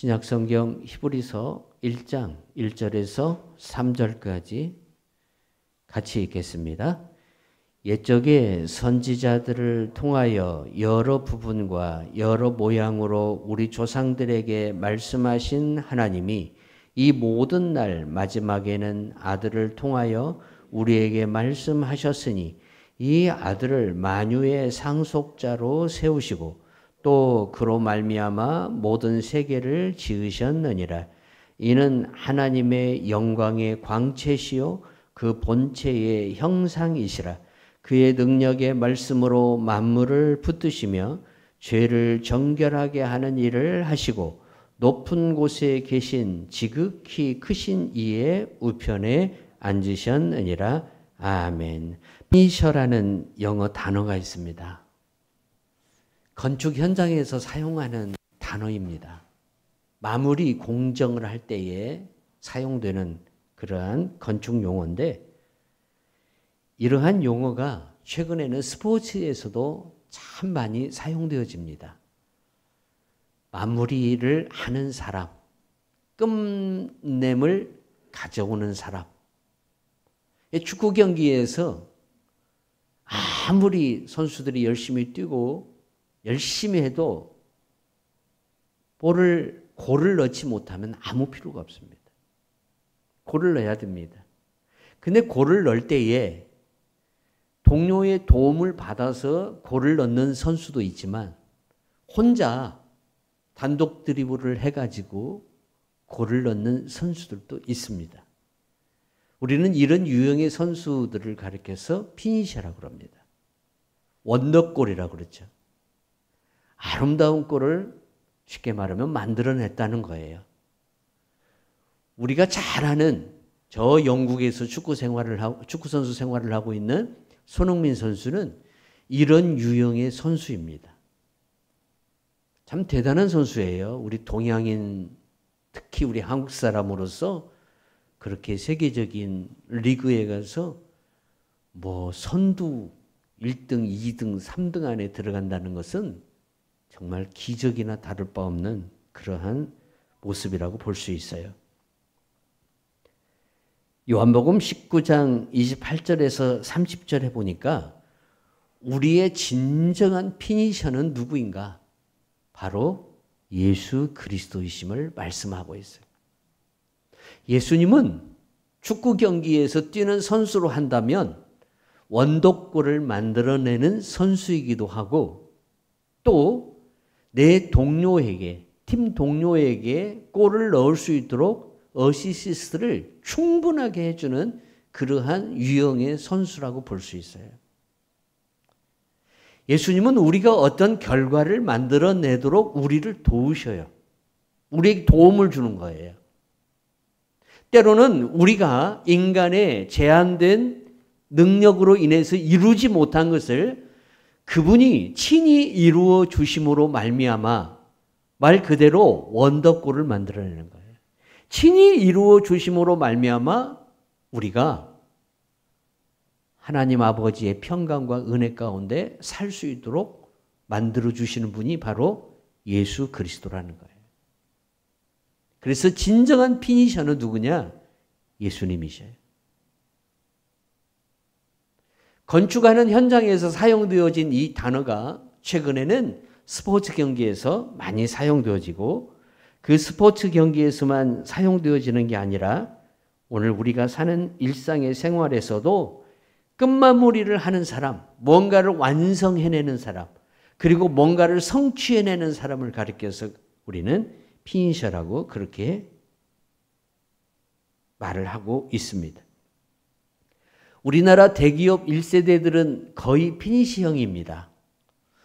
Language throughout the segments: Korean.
신약성경 히브리서 1장 1절에서 3절까지 같이 읽겠습니다. 옛적에 선지자들을 통하여 여러 부분과 여러 모양으로 우리 조상들에게 말씀하신 하나님이 이 모든 날 마지막에는 아들을 통하여 우리에게 말씀하셨으니 이 아들을 만유의 상속자로 세우시고 또 그로 말미암아 모든 세계를 지으셨느니라. 이는 하나님의 영광의 광채시요 그 본체의 형상이시라. 그의 능력의 말씀으로 만물을 붙드시며 죄를 정결하게 하는 일을 하시고 높은 곳에 계신 지극히 크신 이의 우편에 앉으셨느니라. 아멘. 피니셔라는 영어 단어가 있습니다. 건축 현장에서 사용하는 단어입니다. 마무리 공정을 할 때에 사용되는 그러한 건축 용어인데, 이러한 용어가 최근에는 스포츠에서도 참 많이 사용되어집니다. 마무리를 하는 사람, 끝냄을 가져오는 사람. 축구 경기에서 아무리 선수들이 열심히 뛰고 열심히 해도 골을 넣지 못하면 아무 필요가 없습니다. 골을 넣어야 됩니다. 근데 골을 넣을 때에 동료의 도움을 받아서 골을 넣는 선수도 있지만 혼자 단독 드리블을 해가지고 골을 넣는 선수들도 있습니다. 우리는 이런 유형의 선수들을 가리켜서 피니셔라고 합니다. 원더골이라고 그러죠. 아름다운 골을 쉽게 말하면 만들어냈다는 거예요. 우리가 잘 아는 저 영국에서 축구 선수 생활을 하고 있는 손흥민 선수는 이런 유형의 선수입니다. 참 대단한 선수예요. 우리 동양인, 특히 우리 한국 사람으로서 그렇게 세계적인 리그에 가서 선두 1등, 2등, 3등 안에 들어간다는 것은 정말 기적이나 다를 바 없는 그러한 모습이라고 볼 수 있어요. 요한복음 19장 28절에서 30절에 보니까 우리의 진정한 피니셔는 누구인가? 바로 예수 그리스도이심을 말씀하고 있어요. 예수님은 축구 경기에서 뛰는 선수로 한다면 원더골을 만들어내는 선수이기도 하고, 또 내 동료에게, 팀 동료에게 골을 넣을 수 있도록 어시스트를 충분하게 해주는 그러한 유형의 선수라고 볼 수 있어요. 예수님은 우리가 어떤 결과를 만들어내도록 우리를 도우셔요. 우리에게 도움을 주는 거예요. 때로는 우리가 인간의 제한된 능력으로 인해서 이루지 못한 것을 그분이 친히 이루어 주심으로 말미암아 말 그대로 원더골을 만들어내는 거예요. 친히 이루어 주심으로 말미암아 우리가 하나님 아버지의 평강과 은혜 가운데 살 수 있도록 만들어 주시는 분이 바로 예수 그리스도라는 거예요. 그래서 진정한 피니셔는 누구냐? 예수님이셔요. 건축하는 현장에서 사용되어진 이 단어가 최근에는 스포츠 경기에서 많이 사용되어지고, 그 스포츠 경기에서만 사용되어지는 게 아니라 오늘 우리가 사는 일상의 생활에서도 끝마무리를 하는 사람, 뭔가를 완성해내는 사람, 그리고 뭔가를 성취해내는 사람을 가리켜서 우리는 피니셔라고 그렇게 말을 하고 있습니다. 우리나라 대기업 1세대들은 거의 피니시형입니다.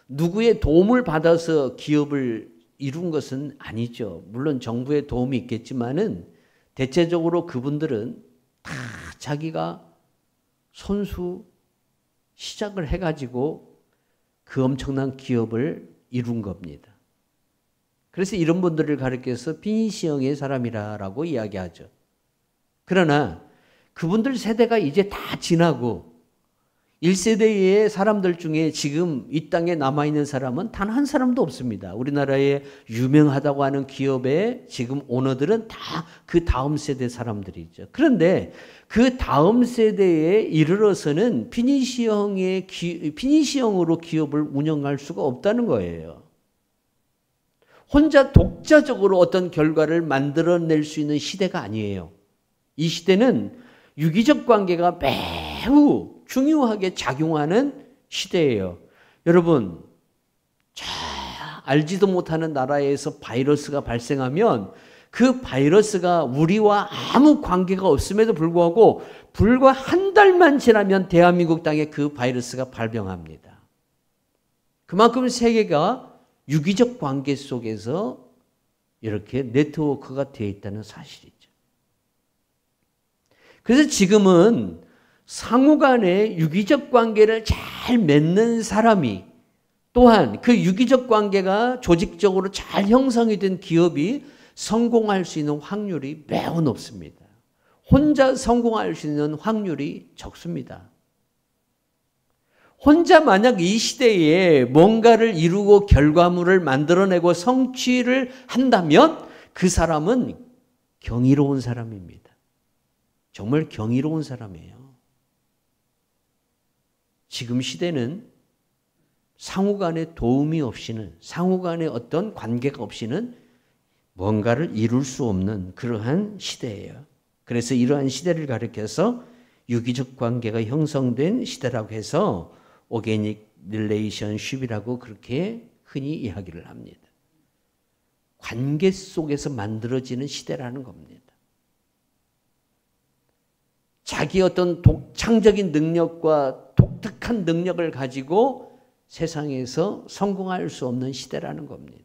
누구의 도움을 받아서 기업을 이룬 것은 아니죠. 물론 정부의 도움이 있겠지만은 대체적으로 그분들은 다 자기가 손수 시작을 해가지고 그 엄청난 기업을 이룬 겁니다. 그래서 이런 분들을 가리켜서 피니시형의 사람이라고 이야기하죠. 그러나 그분들 세대가 이제 다 지나고 1세대의 사람들 중에 지금 이 땅에 남아있는 사람은 단 한 사람도 없습니다. 우리나라에 유명하다고 하는 기업의 지금 오너들은 다 그 다음 세대 사람들이죠. 그런데 그 다음 세대에 이르러서는 피니시형으로 기업을 운영할 수가 없다는 거예요. 혼자 독자적으로 어떤 결과를 만들어낼 수 있는 시대가 아니에요. 이 시대는 유기적 관계가 매우 중요하게 작용하는 시대예요. 여러분, 잘 알지도 못하는 나라에서 바이러스가 발생하면 그 바이러스가 우리와 아무 관계가 없음에도 불구하고 불과 한 달만 지나면 대한민국 땅에 그 바이러스가 발병합니다. 그만큼 세계가 유기적 관계 속에서 이렇게 네트워크가 되어 있다는 사실이죠. 그래서 지금은 상호간의 유기적 관계를 잘 맺는 사람이 또한 그 유기적 관계가 조직적으로 잘 형성이 된 기업이 성공할 수 있는 확률이 매우 높습니다. 혼자 성공할 수 있는 확률이 적습니다. 혼자 만약 이 시대에 뭔가를 이루고 결과물을 만들어내고 성취를 한다면 그 사람은 경이로운 사람입니다. 정말 경이로운 사람이에요. 지금 시대는 상호간의 도움이 없이는, 상호간의 어떤 관계가 없이는 뭔가를 이룰 수 없는 그러한 시대예요. 그래서 이러한 시대를 가리켜서 유기적 관계가 형성된 시대라고 해서 오게닉 릴레이션십이라고 그렇게 흔히 이야기를 합니다. 관계 속에서 만들어지는 시대라는 겁니다. 자기 어떤 독창적인 능력과 독특한 능력을 가지고 세상에서 성공할 수 없는 시대라는 겁니다.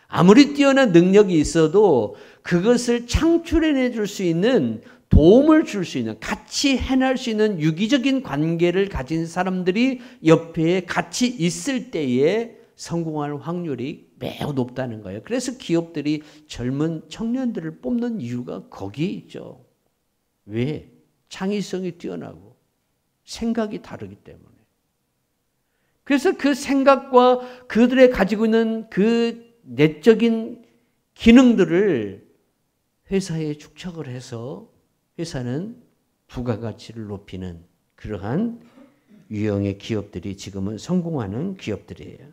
아무리 뛰어난 능력이 있어도 그것을 창출해내 줄 수 있는, 도움을 줄 수 있는, 같이 해낼 수 있는 유기적인 관계를 가진 사람들이 옆에 같이 있을 때에 성공할 확률이 매우 높다는 거예요. 그래서 기업들이 젊은 청년들을 뽑는 이유가 거기에 있죠. 왜? 창의성이 뛰어나고 생각이 다르기 때문에. 그래서 그 생각과 그들의 가지고 있는 그 내적인 기능들을 회사에 축적을 해서 회사는 부가가치를 높이는 그러한 유형의 기업들이 지금은 성공하는 기업들이에요.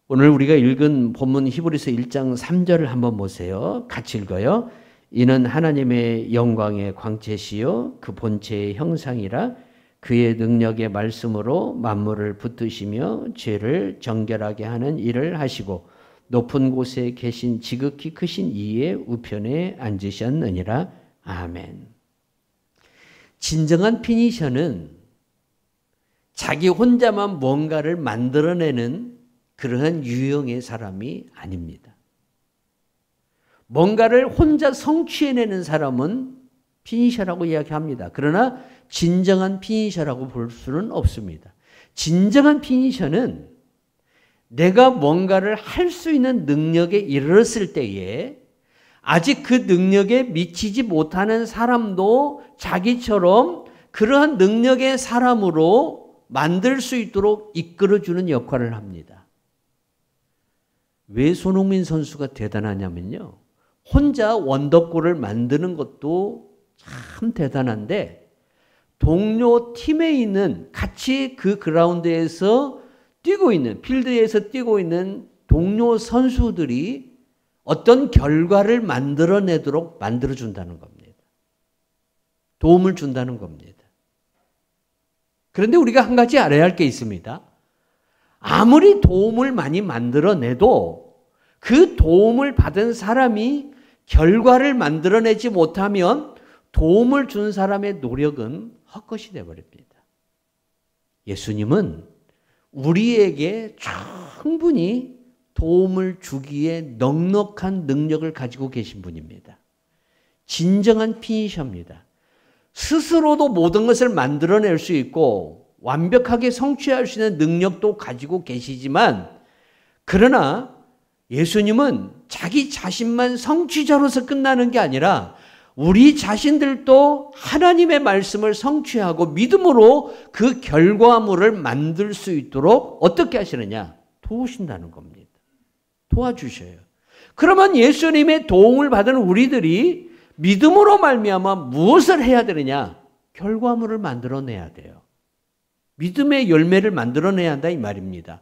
오늘 우리가 읽은 본문 히브리서 1장 3절을 한번 보세요. 같이 읽어요. 이는 하나님의 영광의 광채시요 그 본체의 형상이라 그의 능력의 말씀으로 만물을 붙드시며 죄를 정결하게 하는 일을 하시고 높은 곳에 계신 지극히 크신 이의 우편에 앉으셨느니라. 아멘. 진정한 피니셔는 자기 혼자만 뭔가를 만들어내는 그러한 유형의 사람이 아닙니다. 뭔가를 혼자 성취해내는 사람은 피니셔라고 이야기합니다. 그러나 진정한 피니셔라고 볼 수는 없습니다. 진정한 피니셔는 내가 뭔가를 할 수 있는 능력에 이르렀을 때에 아직 그 능력에 미치지 못하는 사람도 자기처럼 그러한 능력의 사람으로 만들 수 있도록 이끌어주는 역할을 합니다. 왜 손흥민 선수가 대단하냐면요. 혼자 원더골을 만드는 것도 참 대단한데 동료 팀에 있는 같이 그 그라운드에서 뛰고 있는 필드에서 뛰고 있는 동료 선수들이 어떤 결과를 만들어내도록 만들어준다는 겁니다. 도움을 준다는 겁니다. 그런데 우리가 한 가지 알아야 할 게 있습니다. 아무리 도움을 많이 만들어내도 그 도움을 받은 사람이 결과를 만들어내지 못하면 도움을 준 사람의 노력은 헛것이 되어버립니다. 예수님은 우리에게 충분히 도움을 주기에 넉넉한 능력을 가지고 계신 분입니다. 진정한 피니셔입니다. 스스로도 모든 것을 만들어낼 수 있고 완벽하게 성취할 수 있는 능력도 가지고 계시지만 그러나 예수님은 자기 자신만 성취자로서 끝나는 게 아니라 우리 자신들도 하나님의 말씀을 성취하고 믿음으로 그 결과물을 만들 수 있도록 어떻게 하시느냐? 도우신다는 겁니다. 도와주셔요. 그러면 예수님의 도움을 받은 우리들이 믿음으로 말미암아 무엇을 해야 되느냐? 결과물을 만들어내야 돼요. 믿음의 열매를 만들어내야 한다 이 말입니다.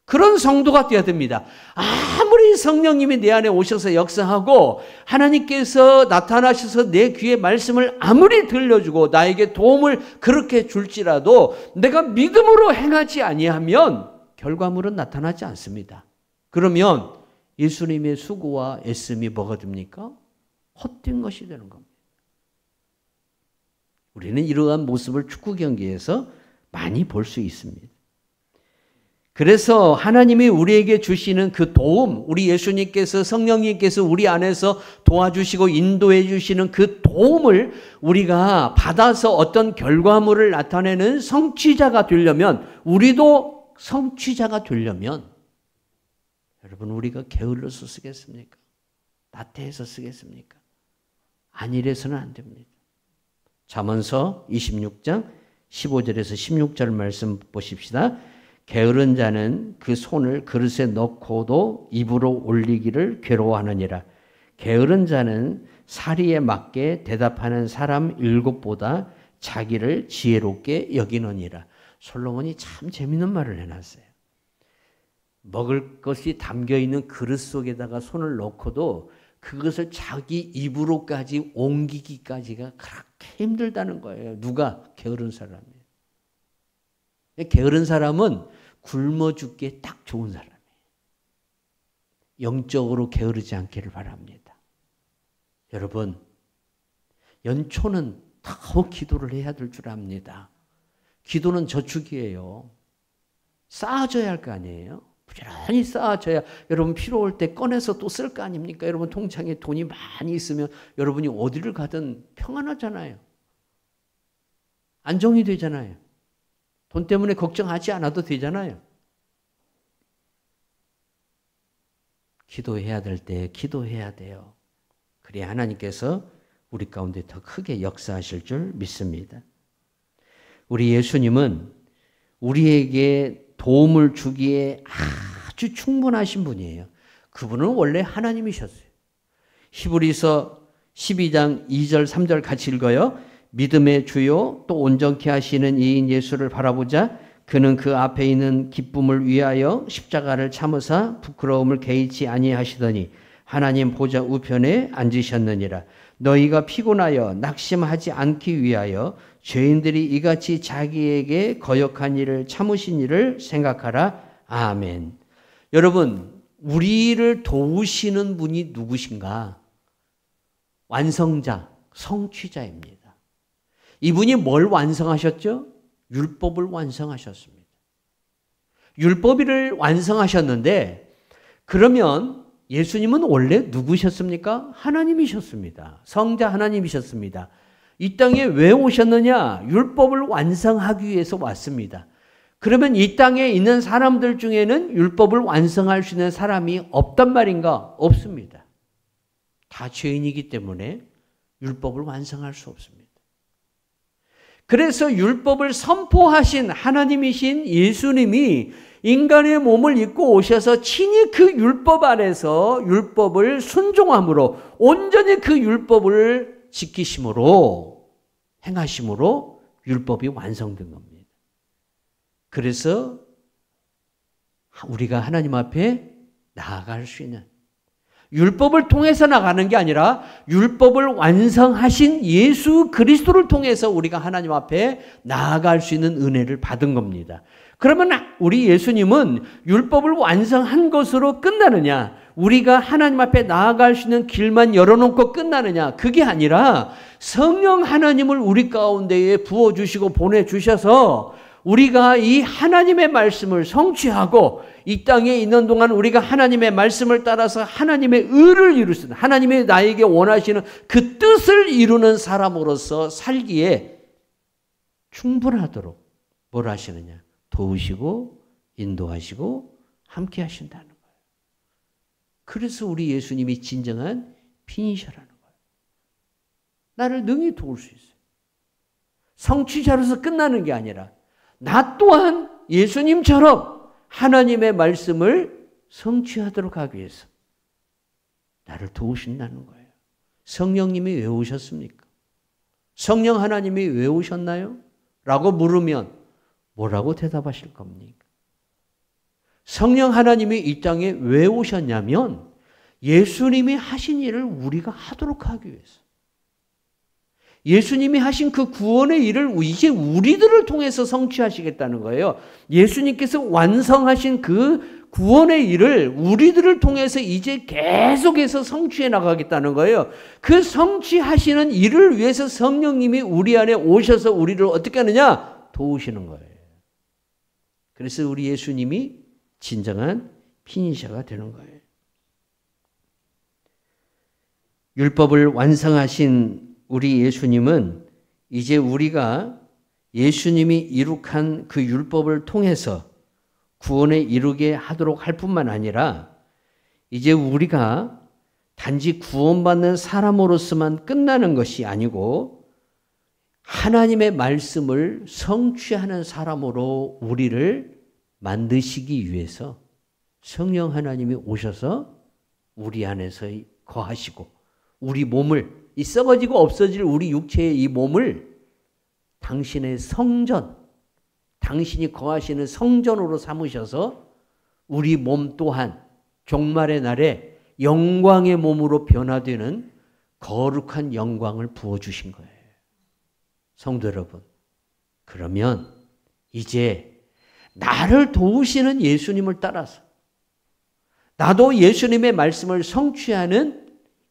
그런 성도가 되어야 됩니다. 아무리 성령님이 내 안에 오셔서 역사하고 하나님께서 나타나셔서 내 귀에 말씀을 아무리 들려주고 나에게 도움을 그렇게 줄지라도 내가 믿음으로 행하지 아니하면 결과물은 나타나지 않습니다. 그러면 예수님의 수고와 애씀이 뭐가 됩니까? 헛된 것이 되는 겁니다. 우리는 이러한 모습을 축구 경기에서 많이 볼 수 있습니다. 그래서 하나님이 우리에게 주시는 그 도움, 우리 예수님께서 성령님께서 우리 안에서 도와주시고 인도해 주시는 그 도움을 우리가 받아서 어떤 결과물을 나타내는 성취자가 되려면, 우리도 성취자가 되려면 여러분 우리가 게을러서 쓰겠습니까? 나태해서 쓰겠습니까? 안일해서는 안 됩니다. 잠언서 26장 15절에서 16절 말씀 보십시다. 게으른 자는 그 손을 그릇에 넣고도 입으로 올리기를 괴로워하느니라. 게으른 자는 사리에 맞게 대답하는 사람 7보다 자기를 지혜롭게 여기느니라. 솔로몬이 참 재밌는 말을 해놨어요. 먹을 것이 담겨있는 그릇 속에다가 손을 넣고도 그것을 자기 입으로까지 옮기기까지가 그렇게 힘들다는 거예요. 누가? 게으른 사람이에요. 게으른 사람은 굶어 죽기에 딱 좋은 사람이에요. 영적으로 게으르지 않기를 바랍니다. 여러분, 연초는 더 기도를 해야 될 줄 압니다. 기도는 저축이에요. 쌓아줘야 할 거 아니에요? 부지런히 쌓아줘야 여러분 필요할 때 꺼내서 또 쓸 거 아닙니까? 여러분 통장에 돈이 많이 있으면 여러분이 어디를 가든 평안하잖아요. 안정이 되잖아요. 돈 때문에 걱정하지 않아도 되잖아요. 기도해야 될 때 기도해야 돼요. 그래야 하나님께서 우리 가운데 더 크게 역사하실 줄 믿습니다. 우리 예수님은 우리에게 도움을 주기에 아주 충분하신 분이에요. 그분은 원래 하나님이셨어요. 히브리서 12장 2절 3절 같이 읽어요. 믿음의 주요 또 온전케 하시는 이인 예수를 바라보자. 그는 그 앞에 있는 기쁨을 위하여 십자가를 참으사 부끄러움을 개의치 아니하시더니 하나님 보좌 우편에 앉으셨느니라. 너희가 피곤하여 낙심하지 않기 위하여 죄인들이 이같이 자기에게 거역한 일을 참으신 일을 생각하라. 아멘. 여러분, 우리를 도우시는 분이 누구신가? 완성자, 성취자입니다. 이분이 뭘 완성하셨죠? 율법을 완성하셨습니다. 율법을 완성하셨는데 그러면 예수님은 원래 누구셨습니까? 하나님이셨습니다. 성자 하나님이셨습니다. 이 땅에 왜 오셨느냐? 율법을 완성하기 위해서 왔습니다. 그러면 이 땅에 있는 사람들 중에는 율법을 완성할 수 있는 사람이 없단 말인가? 없습니다. 다 죄인이기 때문에 율법을 완성할 수 없습니다. 그래서 율법을 선포하신 하나님이신 예수님이 인간의 몸을 입고 오셔서 친히 그 율법 안에서 율법을 순종함으로 온전히 그 율법을 지키심으로 행하심으로 율법이 완성된 겁니다. 그래서 우리가 하나님 앞에 나아갈 수 있는 율법을 통해서 나가는 게 아니라 율법을 완성하신 예수 그리스도를 통해서 우리가 하나님 앞에 나아갈 수 있는 은혜를 받은 겁니다. 그러면 우리 예수님은 율법을 완성한 것으로 끝나느냐? 우리가 하나님 앞에 나아갈 수 있는 길만 열어놓고 끝나느냐? 그게 아니라 성령 하나님을 우리 가운데에 부어주시고 보내주셔서 우리가 이 하나님의 말씀을 성취하고 이 땅에 있는 동안 우리가 하나님의 말씀을 따라서 하나님의 의를 이룰 수 있는 하나님의 나에게 원하시는 그 뜻을 이루는 사람으로서 살기에 충분하도록 뭘 하시느냐? 도우시고 인도하시고 함께 하신다는 거예요. 그래서 우리 예수님이 진정한 피니셔라는 거예요. 나를 능히 도울 수 있어요. 성취자로서 끝나는 게 아니라 나 또한 예수님처럼 하나님의 말씀을 성취하도록 하기 위해서 나를 도우신다는 거예요. 성령님이 왜 오셨습니까? 성령 하나님이 왜 오셨나요? 라고 물으면 뭐라고 대답하실 겁니까? 성령 하나님이 이 땅에 왜 오셨냐면 예수님이 하신 일을 우리가 하도록 하기 위해서. 예수님이 하신 그 구원의 일을 이제 우리들을 통해서 성취하시겠다는 거예요. 예수님께서 완성하신 그 구원의 일을 우리들을 통해서 이제 계속해서 성취해 나가겠다는 거예요. 그 성취하시는 일을 위해서 성령님이 우리 안에 오셔서 우리를 어떻게 하느냐? 도우시는 거예요. 그래서 우리 예수님이 진정한 피니셔가 되는 거예요. 율법을 완성하신 우리 예수님은 이제 우리가 예수님이 이룩한 그 율법을 통해서 구원에 이르게 하도록 할 뿐만 아니라 이제 우리가 단지 구원받는 사람으로서만 끝나는 것이 아니고 하나님의 말씀을 성취하는 사람으로 우리를 만드시기 위해서 성령 하나님이 오셔서 우리 안에서 거하시고 우리 몸을 이 썩어지고 없어질 우리 육체의 이 몸을 당신의 성전, 당신이 거하시는 성전으로 삼으셔서 우리 몸 또한 종말의 날에 영광의 몸으로 변화되는 거룩한 영광을 부어주신 거예요. 성도 여러분, 그러면 이제 나를 도우시는 예수님을 따라서 나도 예수님의 말씀을 성취하는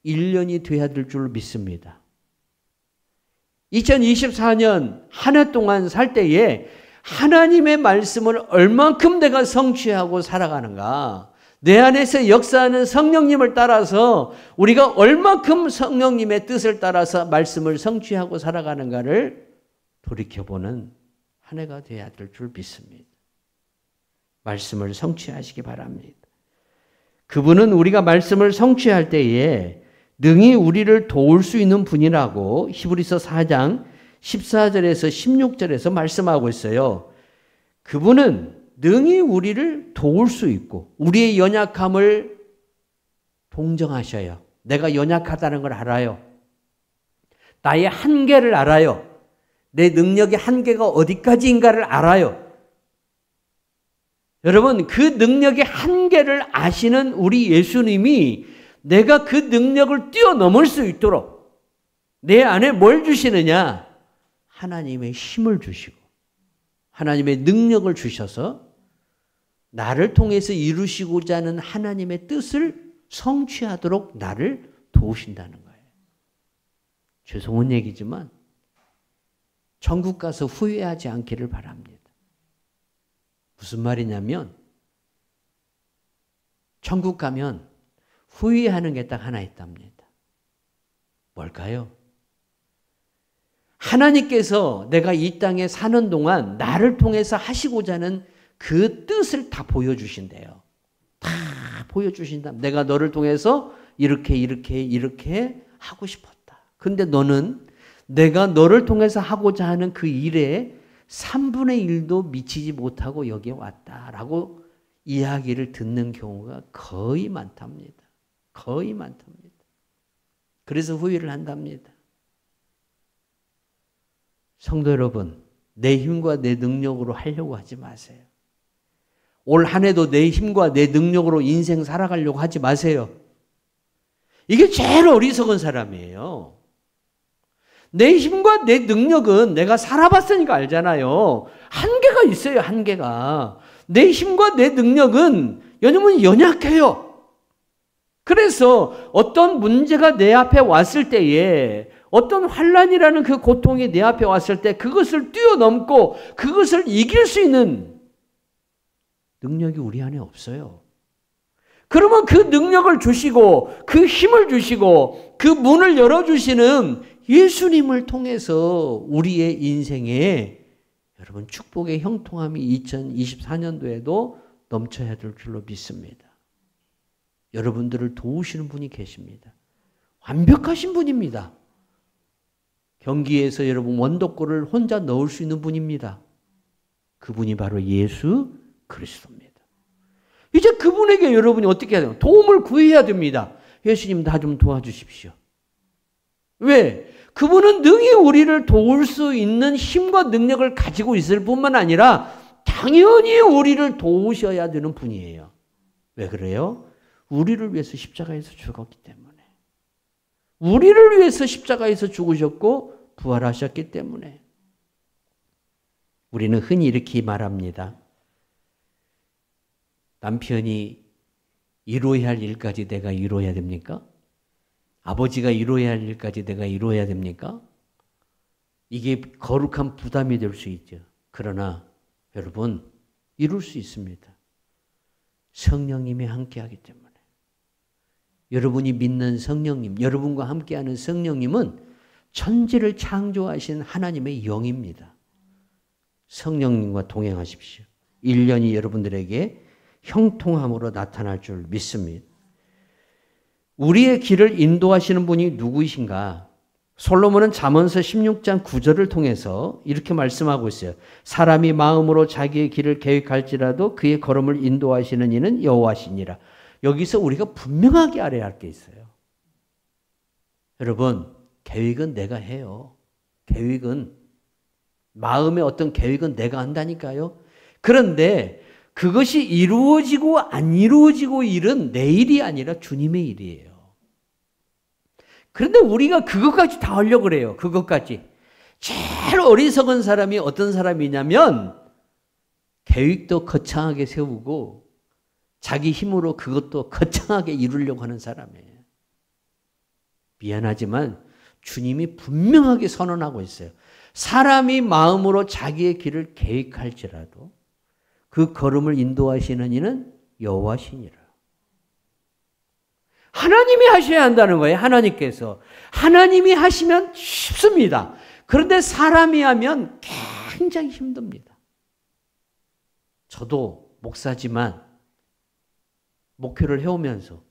1년이 되어야 될 줄 믿습니다. 2024년 한 해 동안 살 때에 하나님의 말씀을 얼만큼 내가 성취하고 살아가는가, 내 안에서 역사하는 성령님을 따라서 우리가 얼만큼 성령님의 뜻을 따라서 말씀을 성취하고 살아가는가를 돌이켜보는 한 해가 되어야 될 줄 믿습니다. 말씀을 성취하시기 바랍니다. 그분은 우리가 말씀을 성취할 때에 능히 우리를 도울 수 있는 분이라고 히브리서 4장 14절에서 16절에서 말씀하고 있어요. 그분은 능히 우리를 도울 수 있고 우리의 연약함을 동정하셔요. 내가 연약하다는 걸 알아요. 나의 한계를 알아요. 내 능력의 한계가 어디까지인가를 알아요. 여러분, 그 능력의 한계를 아시는 우리 예수님이 내가 그 능력을 뛰어넘을 수 있도록 내 안에 뭘 주시느냐? 하나님의 힘을 주시고 하나님의 능력을 주셔서 나를 통해서 이루시고자 하는 하나님의 뜻을 성취하도록 나를 도우신다는 거예요. 죄송한 얘기지만 천국 가서 후회하지 않기를 바랍니다. 무슨 말이냐면 천국 가면 후회하는 게 딱 하나 있답니다. 뭘까요? 하나님께서 내가 이 땅에 사는 동안 나를 통해서 하시고자 하는 그 뜻을 다 보여주신대요. 다 보여주신다. 내가 너를 통해서 이렇게 하고 싶었다. 근데 너는 내가 너를 통해서 하고자 하는 그 일에 3분의 1도 미치지 못하고 여기에 왔다라고 이야기를 듣는 경우가 거의 많답니다. 거의 많답니다. 그래서 후회를 한답니다. 성도 여러분, 내 힘과 내 능력으로 하려고 하지 마세요. 올 한 해도 내 힘과 내 능력으로 인생 살아가려고 하지 마세요. 이게 제일 어리석은 사람이에요. 내 힘과 내 능력은 내가 살아봤으니까 알잖아요. 한계가 있어요, 한계가. 내 힘과 내 능력은 왜냐면 연약해요. 그래서 어떤 문제가 내 앞에 왔을 때에 어떤 환난이라는 그 고통이 내 앞에 왔을 때 그것을 뛰어넘고 그것을 이길 수 있는 능력이 우리 안에 없어요. 그러면 그 능력을 주시고 그 힘을 주시고 그 문을 열어주시는 예수님을 통해서 우리의 인생에 여러분 축복의 형통함이 2024년도에도 넘쳐야 될 줄로 믿습니다. 여러분들을 도우시는 분이 계십니다. 완벽하신 분입니다. 경기에서 여러분 원더골을 혼자 넣을 수 있는 분입니다. 그분이 바로 예수 그리스도입니다. 이제 그분에게 여러분이 어떻게 해야 돼요? 도움을 구해야 됩니다. 예수님 나 좀 도와주십시오. 왜? 그분은 능히 우리를 도울 수 있는 힘과 능력을 가지고 있을 뿐만 아니라 당연히 우리를 도우셔야 되는 분이에요. 왜 그래요? 우리를 위해서 십자가에서 죽었기 때문에. 우리를 위해서 십자가에서 죽으셨고 부활하셨기 때문에. 우리는 흔히 이렇게 말합니다. 남편이 이루어야 할 일까지 내가 이루어야 됩니까? 아버지가 이루어야 할 일까지 내가 이루어야 됩니까? 이게 거룩한 부담이 될 수 있죠. 그러나 여러분 이룰 수 있습니다. 성령님이 함께하기 때문에. 여러분이 믿는 성령님, 여러분과 함께하는 성령님은 천지를 창조하신 하나님의 영입니다. 성령님과 동행하십시오. 1년이 여러분들에게 형통함으로 나타날 줄 믿습니다. 우리의 길을 인도하시는 분이 누구이신가? 솔로몬은 잠언서 16장 9절을 통해서 이렇게 말씀하고 있어요. 사람이 마음으로 자기의 길을 계획할지라도 그의 걸음을 인도하시는 이는 여호와시니라. 여기서 우리가 분명하게 알아야 할 게 있어요. 여러분, 계획은 내가 해요. 계획은, 마음의 어떤 계획은 내가 한다니까요. 그런데 그것이 이루어지고 안 이루어지고 일은 내 일이 아니라 주님의 일이에요. 그런데 우리가 그것까지 다 하려고 그래요. 그것까지. 제일 어리석은 사람이 어떤 사람이냐면 계획도 거창하게 세우고 자기 힘으로 그것도 거창하게 이루려고 하는 사람이에요. 미안하지만 주님이 분명하게 선언하고 있어요. 사람이 마음으로 자기의 길을 계획할지라도 그 걸음을 인도하시는 이는 여호와시니라. 하나님이 하셔야 한다는 거예요. 하나님께서. 하나님이 하시면 쉽습니다. 그런데 사람이 하면 굉장히 힘듭니다. 저도 목사지만 목회를 해오면서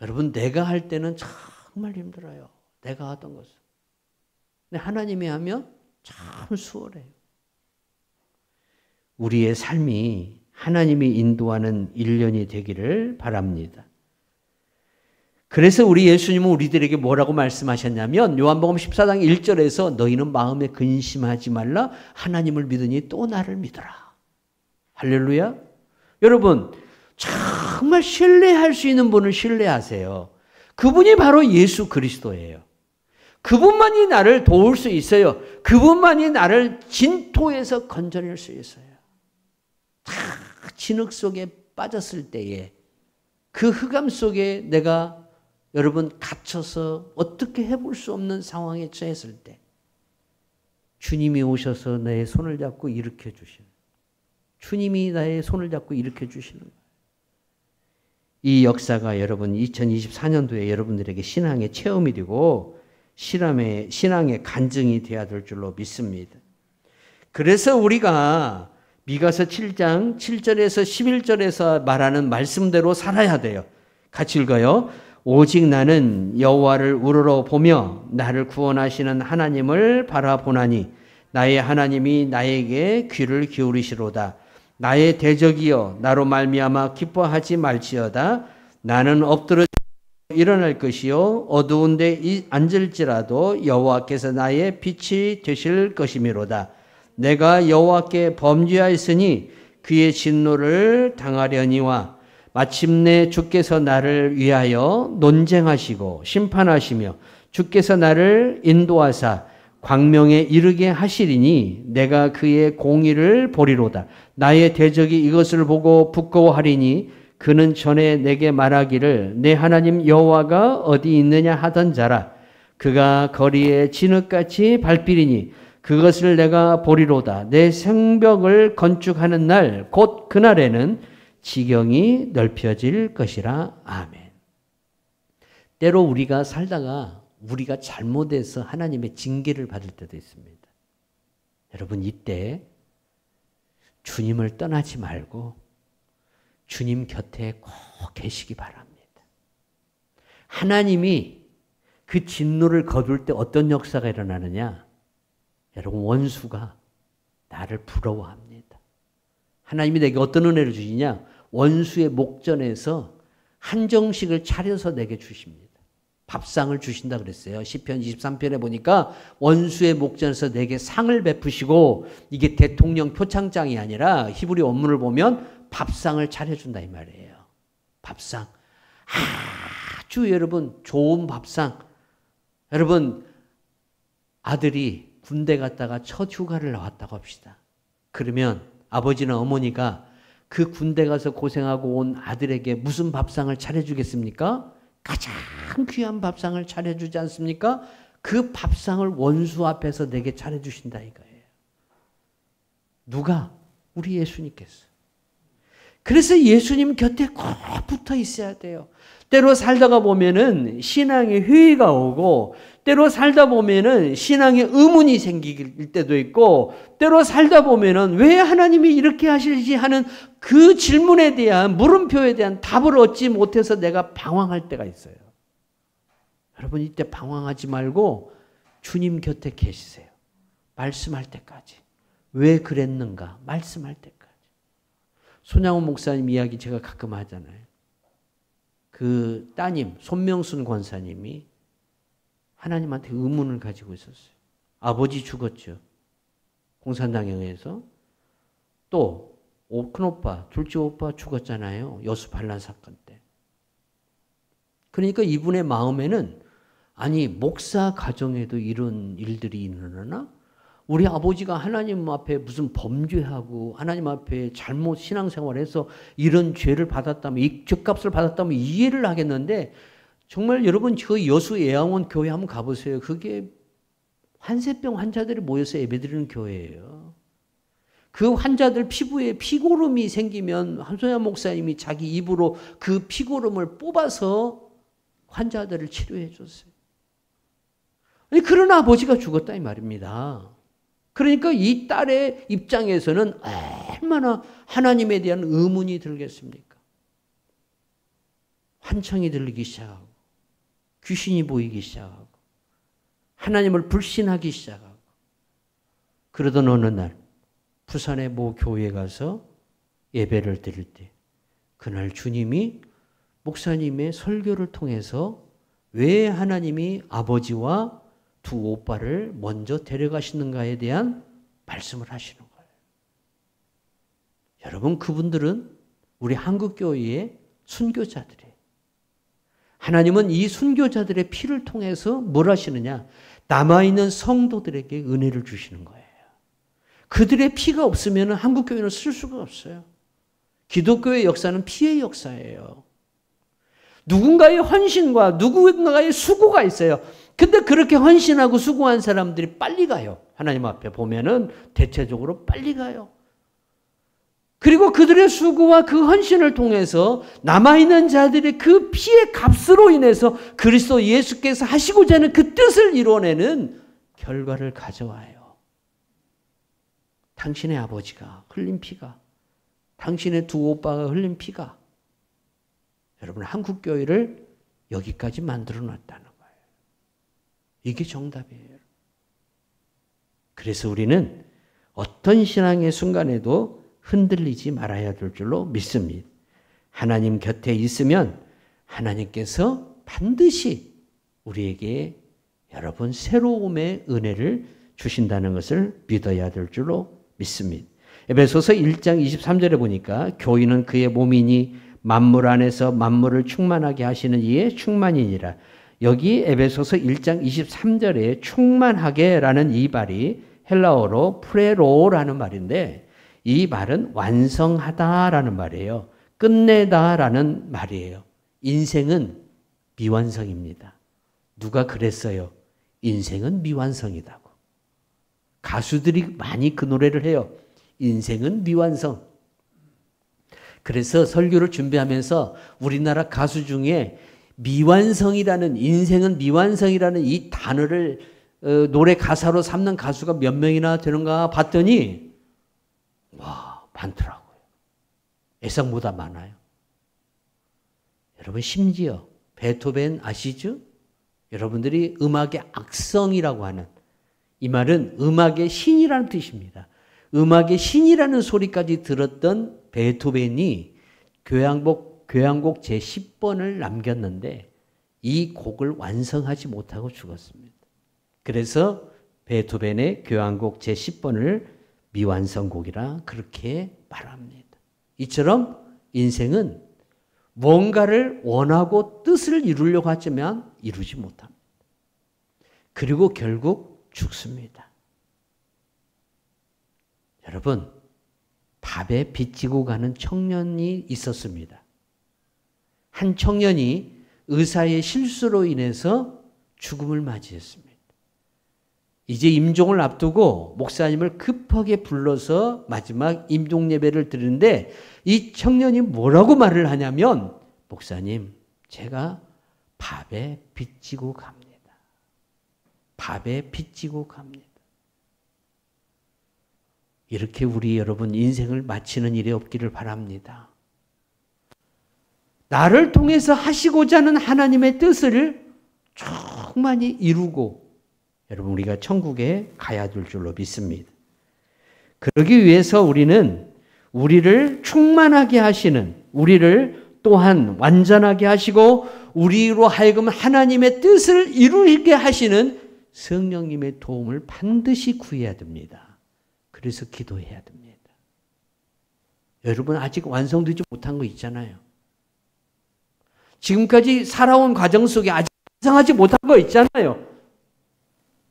여러분 내가 할 때는 정말 힘들어요. 내가 하던 것은. 근데 하나님이 하면 참 수월해요. 우리의 삶이 하나님이 인도하는 1년이 되기를 바랍니다. 그래서 우리 예수님은 우리들에게 뭐라고 말씀하셨냐면 요한복음 14장 1절에서 너희는 마음에 근심하지 말라 하나님을 믿으니 또 나를 믿어라. 할렐루야. 여러분 정말 신뢰할 수 있는 분을 신뢰하세요. 그분이 바로 예수 그리스도예요. 그분만이 나를 도울 수 있어요. 그분만이 나를 진토에서 건져낼 수 있어요. 다 진흙 속에 빠졌을 때에 그 흑암 속에 내가 여러분 갇혀서 어떻게 해볼 수 없는 상황에 처했을 때 주님이 오셔서 나의 손을 잡고 일으켜 주시는, 주님이 나의 손을 잡고 일으켜 주시는 거예요. 이 역사가 여러분 2024년도에 여러분들에게 신앙의 체험이 되고 신앙의 간증이 되어야 될 줄로 믿습니다. 그래서 우리가 미가서 7장 7절에서 11절에서 말하는 말씀대로 살아야 돼요. 같이 읽어요. 오직 나는 여호와를 우러러 보며 나를 구원하시는 하나님을 바라보나니 나의 하나님이 나에게 귀를 기울이시로다. 나의 대적이여 나로 말미암아 기뻐하지 말지어다. 나는 엎드려 일어날 것이요 어두운 데 앉을지라도 여호와께서 나의 빛이 되실 것이미로다. 내가 여호와께 범죄하였으니 그의 진노를 당하려니와 마침내 주께서 나를 위하여 논쟁하시고 심판하시며 주께서 나를 인도하사 광명에 이르게 하시리니 내가 그의 공의를 보리로다. 나의 대적이 이것을 보고 부끄러워하리니 그는 전에 내게 말하기를 내 하나님 여호와가 어디 있느냐 하던 자라. 그가 거리에 진흙같이 밟히리니 그것을 내가 보리로다. 내 성벽을 건축하는 날 곧 그날에는 지경이 넓혀질 것이라. 아멘. 때로 우리가 살다가 우리가 잘못해서 하나님의 징계를 받을 때도 있습니다. 여러분 이때 주님을 떠나지 말고 주님 곁에 꼭 계시기 바랍니다. 하나님이 그 진노를 거둘 때 어떤 역사가 일어나느냐? 여러분, 원수가 나를 부러워합니다. 하나님이 내게 어떤 은혜를 주시냐? 원수의 목전에서 한정식을 차려서 내게 주십니다. 밥상을 주신다 그랬어요. 시편 23편에 보니까 원수의 목전에서 내게 상을 베푸시고, 이게 대통령 표창장이 아니라 히브리 원문을 보면 밥상을 차려준다 이 말이에요. 밥상. 아주 여러분 좋은 밥상. 여러분, 아들이 군대 갔다가 첫 휴가를 나왔다고 합시다. 그러면 아버지나 어머니가 그 군대 가서 고생하고 온 아들에게 무슨 밥상을 차려주겠습니까? 가장 귀한 밥상을 차려주지 않습니까? 그 밥상을 원수 앞에서 내게 차려주신다 이거예요. 누가? 우리 예수님께서. 그래서 예수님 곁에 꼭 붙어 있어야 돼요. 때로 살다가 보면은 신앙의 회의가 오고, 때로 살다 보면은 신앙의 의문이 생길 때도 있고, 때로 살다 보면은 왜 하나님이 이렇게 하실지 하는 그 질문에 대한 물음표에 대한 답을 얻지 못해서 내가 방황할 때가 있어요. 여러분, 이때 방황하지 말고 주님 곁에 계시세요. 말씀할 때까지. 왜 그랬는가? 말씀할 때까지. 손양훈 목사님 이야기 제가 가끔 하잖아요. 그 따님 손명순 권사님이 하나님한테 의문을 가지고 있었어요. 아버지 죽었죠. 공산당에서. 또 큰오빠, 둘째 오빠 죽었잖아요. 여수 반란 사건 때. 그러니까 이분의 마음에는, 아니 목사 가정에도 이런 일들이 일어나나? 우리 아버지가 하나님 앞에 무슨 범죄하고 하나님 앞에 잘못 신앙생활해서 이런 죄를 받았다면, 이 죄값을 받았다면 이해를 하겠는데, 정말 여러분 그 여수 예양원 교회 한번 가보세요. 그게 환세병 환자들이 모여서 예배드리는 교회예요. 그 환자들 피부에 피고름이 생기면 한소연 목사님이 자기 입으로 그 피고름을 뽑아서 환자들을 치료해 줬어요. 그런 아버지가 죽었다 이 말입니다. 그러니까 이 딸의 입장에서는 얼마나 하나님에 대한 의문이 들겠습니까? 환청이 들리기 시작하고, 귀신이 보이기 시작하고, 하나님을 불신하기 시작하고. 그러던 어느 날 부산의 모 교회에 가서 예배를 드릴 때, 그날 주님이 목사님의 설교를 통해서 왜 하나님이 아버지와 두 오빠를 먼저 데려가시는가에 대한 말씀을 하시는 거예요. 여러분, 그분들은 우리 한국교회의 순교자들이에요. 하나님은 이 순교자들의 피를 통해서 뭘 하시느냐? 남아있는 성도들에게 은혜를 주시는 거예요. 그들의 피가 없으면 한국교회는 쓸 수가 없어요. 기독교의 역사는 피의 역사예요. 누군가의 헌신과 누군가의 수고가 있어요. 근데 그렇게 헌신하고 수고한 사람들이 빨리 가요. 하나님 앞에 보면은 대체적으로 빨리 가요. 그리고 그들의 수고와 그 헌신을 통해서 남아있는 자들의 그 피의 값으로 인해서 그리스도 예수께서 하시고자 하는 그 뜻을 이뤄내는 결과를 가져와요. 당신의 아버지가 흘린 피가, 당신의 두 오빠가 흘린 피가 여러분 한국교회를 여기까지 만들어 놨다는 거예요. 이게 정답이에요. 그래서 우리는 어떤 신앙의 순간에도 흔들리지 말아야 될 줄로 믿습니다. 하나님 곁에 있으면 하나님께서 반드시 우리에게 여러분 새로움의 은혜를 주신다는 것을 믿어야 될 줄로 믿습니다. 에베소서 1장 23절에 보니까 교인은 그의 몸이니 만물 안에서 만물을 충만하게 하시는 이의 충만이니라. 여기 에베소서 1장 23절에 충만하게라는 이 말이 헬라어로 프레로라는 말인데 이 말은 완성하다라는 말이에요. 끝내다라는 말이에요. 인생은 미완성입니다. 누가 그랬어요? 인생은 미완성이다고. 가수들이 많이 그 노래를 해요. 인생은 미완성. 그래서 설교를 준비하면서 우리나라 가수 중에 미완성이라는, 인생은 미완성이라는 이 단어를 노래 가사로 삼는 가수가 몇 명이나 되는가 봤더니 와, 많더라고요. 예상보다 많아요. 여러분 심지어 베토벤 아시죠? 여러분들이 음악의 악성이라고 하는, 이 말은 음악의 신이라는 뜻입니다. 음악의 신이라는 소리까지 들었던 베토벤이 교향곡 제10번을 남겼는데 이 곡을 완성하지 못하고 죽었습니다. 그래서 베토벤의 교향곡 제10번을 미완성곡이라 그렇게 말합니다. 이처럼 인생은 뭔가를 원하고 뜻을 이루려고 하지만 이루지 못합니다. 그리고 결국 죽습니다. 여러분, 밥에 빚지고 가는 청년이 있었습니다. 한 청년이 의사의 실수로 인해서 죽음을 맞이했습니다. 이제 임종을 앞두고 목사님을 급하게 불러서 마지막 임종 예배를 드리는데 이 청년이 뭐라고 말을 하냐면, 목사님, 제가 밥에 빚지고 갑니다. 밥에 빚지고 갑니다. 이렇게 우리 여러분 인생을 마치는 일이 없기를 바랍니다. 나를 통해서 하시고자 하는 하나님의 뜻을 충만히 이루고 여러분 우리가 천국에 가야 될 줄로 믿습니다. 그러기 위해서 우리는 우리를 충만하게 하시는, 우리를 또한 완전하게 하시고 우리로 하여금 하나님의 뜻을 이루게 하시는 성령님의 도움을 반드시 구해야 됩니다. 그래서 기도해야 됩니다. 여러분 아직 완성되지 못한 거 있잖아요. 지금까지 살아온 과정 속에 아직 완성하지 못한 거 있잖아요.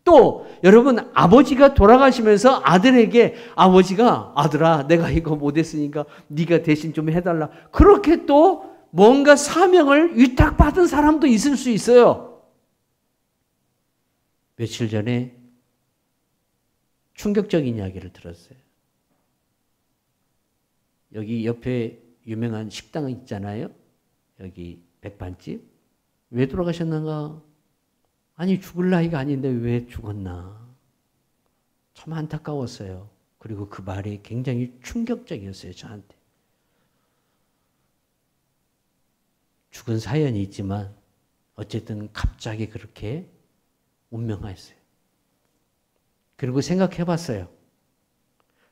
또 여러분 아버지가 돌아가시면서 아들에게, 아버지가 아들아 내가 이거 못했으니까 네가 대신 좀 해달라, 그렇게 또 뭔가 사명을 위탁받은 사람도 있을 수 있어요. 며칠 전에 충격적인 이야기를 들었어요. 여기 옆에 유명한 식당 있잖아요. 여기 백반집. 왜 돌아가셨는가? 아니 죽을 나이가 아닌데 왜 죽었나? 참 안타까웠어요. 그리고 그 말이 굉장히 충격적이었어요, 저한테. 죽은 사연이 있지만 어쨌든 갑자기 그렇게 운명하였어요. 그리고 생각해 봤어요.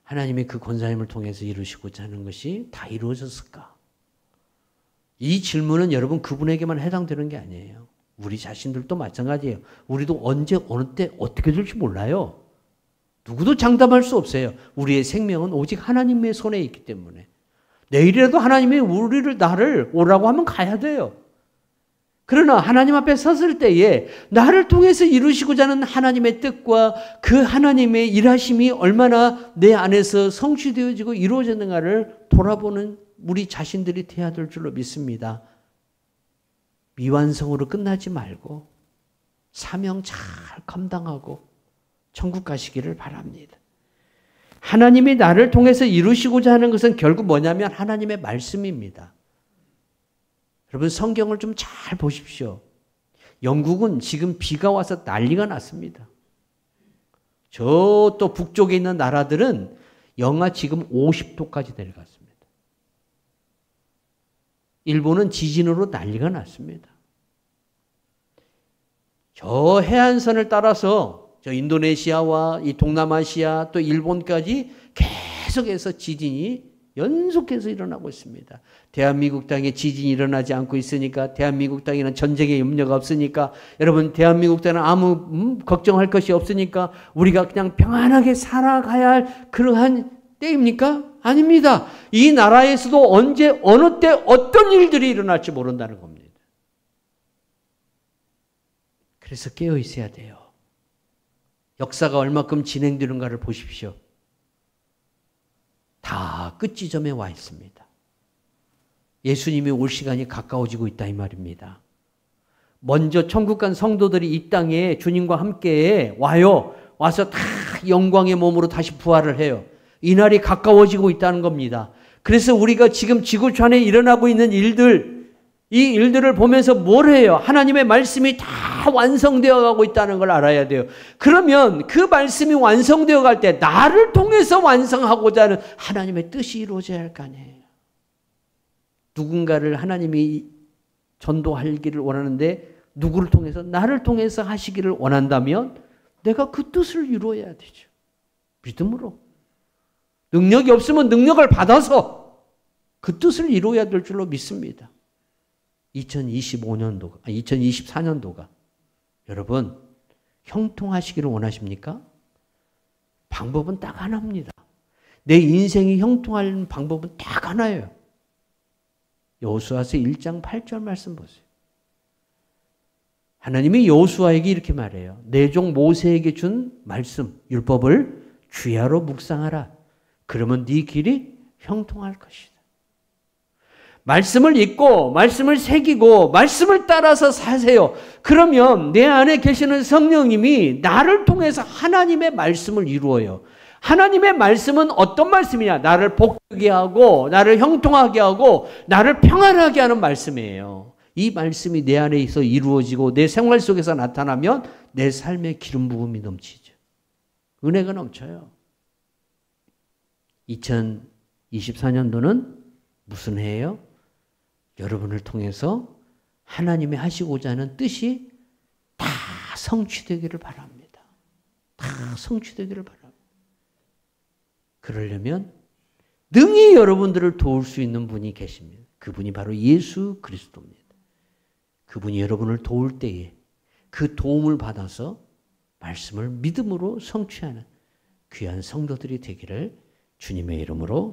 하나님이 그 권사님을 통해서 이루시고자 하는 것이 다 이루어졌을까? 이 질문은 여러분 그분에게만 해당되는 게 아니에요. 우리 자신들도 마찬가지예요. 우리도 언제 어느 때 어떻게 될지 몰라요. 누구도 장담할 수 없어요. 우리의 생명은 오직 하나님의 손에 있기 때문에. 내일이라도 하나님이 나를 오라고 하면 가야 돼요. 그러나 하나님 앞에 섰을 때에 나를 통해서 이루시고자 하는 하나님의 뜻과 그 하나님의 일하심이 얼마나 내 안에서 성취되어지고 이루어졌는가를 돌아보는 우리 자신들이 되어야 될 줄로 믿습니다. 미완성으로 끝나지 말고 사명 잘 감당하고 천국 가시기를 바랍니다. 하나님이 나를 통해서 이루시고자 하는 것은 결국 뭐냐면 하나님의 말씀입니다. 여러분 성경을 좀 잘 보십시오. 영국은 지금 비가 와서 난리가 났습니다. 저 또 북쪽에 있는 나라들은 영하 지금 50도까지 내려갔습니다. 일본은 지진으로 난리가 났습니다. 저 해안선을 따라서 저 인도네시아와 이 동남아시아 또 일본까지 계속해서 지진이 연속해서 일어나고 있습니다. 대한민국 땅에 지진이 일어나지 않고 있으니까, 대한민국 땅에는 전쟁의 염려가 없으니까, 여러분 대한민국 땅에는 아무 걱정할 것이 없으니까 우리가 그냥 평안하게 살아가야 할 그러한 때입니까? 아닙니다. 이 나라에서도 언제 어느 때 어떤 일들이 일어날지 모른다는 겁니다. 그래서 깨어 있어야 돼요. 역사가 얼마큼 진행되는가를 보십시오. 다 끝지점에 와 있습니다. 예수님이 올 시간이 가까워지고 있다 이 말입니다. 먼저 천국 간 성도들이 이 땅에 주님과 함께 와요. 와서 다 영광의 몸으로 다시 부활을 해요. 이 날이 가까워지고 있다는 겁니다. 그래서 우리가 지금 지구촌에 일어나고 있는 일들, 이 일들을 보면서 뭘 해요? 하나님의 말씀이 다 완성되어 가고 있다는 걸 알아야 돼요. 그러면 그 말씀이 완성되어 갈 때 나를 통해서 완성하고자 하는 하나님의 뜻이 이루어져야 할 거 아니에요. 누군가를 하나님이 전도하기를 원하는데 누구를 통해서? 나를 통해서 하시기를 원한다면 내가 그 뜻을 이루어야 되죠. 믿음으로. 능력이 없으면 능력을 받아서 그 뜻을 이루어야 될 줄로 믿습니다. 2024년도가 여러분 형통하시기를 원하십니까? 방법은 딱 하나입니다. 내 인생이 형통할 방법은 딱 하나예요. 여호수아서 1장 8절 말씀 보세요. 하나님이 여호수아에게 이렇게 말해요. 내 종 모세에게 준 말씀, 율법을 주야로 묵상하라. 그러면 네 길이 형통할 것이다. 말씀을 읽고 말씀을 새기고 말씀을 따라서 사세요. 그러면 내 안에 계시는 성령님이 나를 통해서 하나님의 말씀을 이루어요. 하나님의 말씀은 어떤 말씀이냐? 나를 복되게 하고 나를 형통하게 하고 나를 평안하게 하는 말씀이에요. 이 말씀이 내 안에서 이루어지고 내 생활 속에서 나타나면 내 삶에 기름 부음이 넘치죠. 은혜가 넘쳐요. 2024년도는 무슨 해예요? 여러분을 통해서 하나님이 하시고자 하는 뜻이 다 성취되기를 바랍니다. 다 성취되기를 바랍니다. 그러려면 능히 여러분들을 도울 수 있는 분이 계십니다. 그분이 바로 예수 그리스도입니다. 그분이 여러분을 도울 때에 그 도움을 받아서 말씀을 믿음으로 성취하는 귀한 성도들이 되기를 주님의 이름으로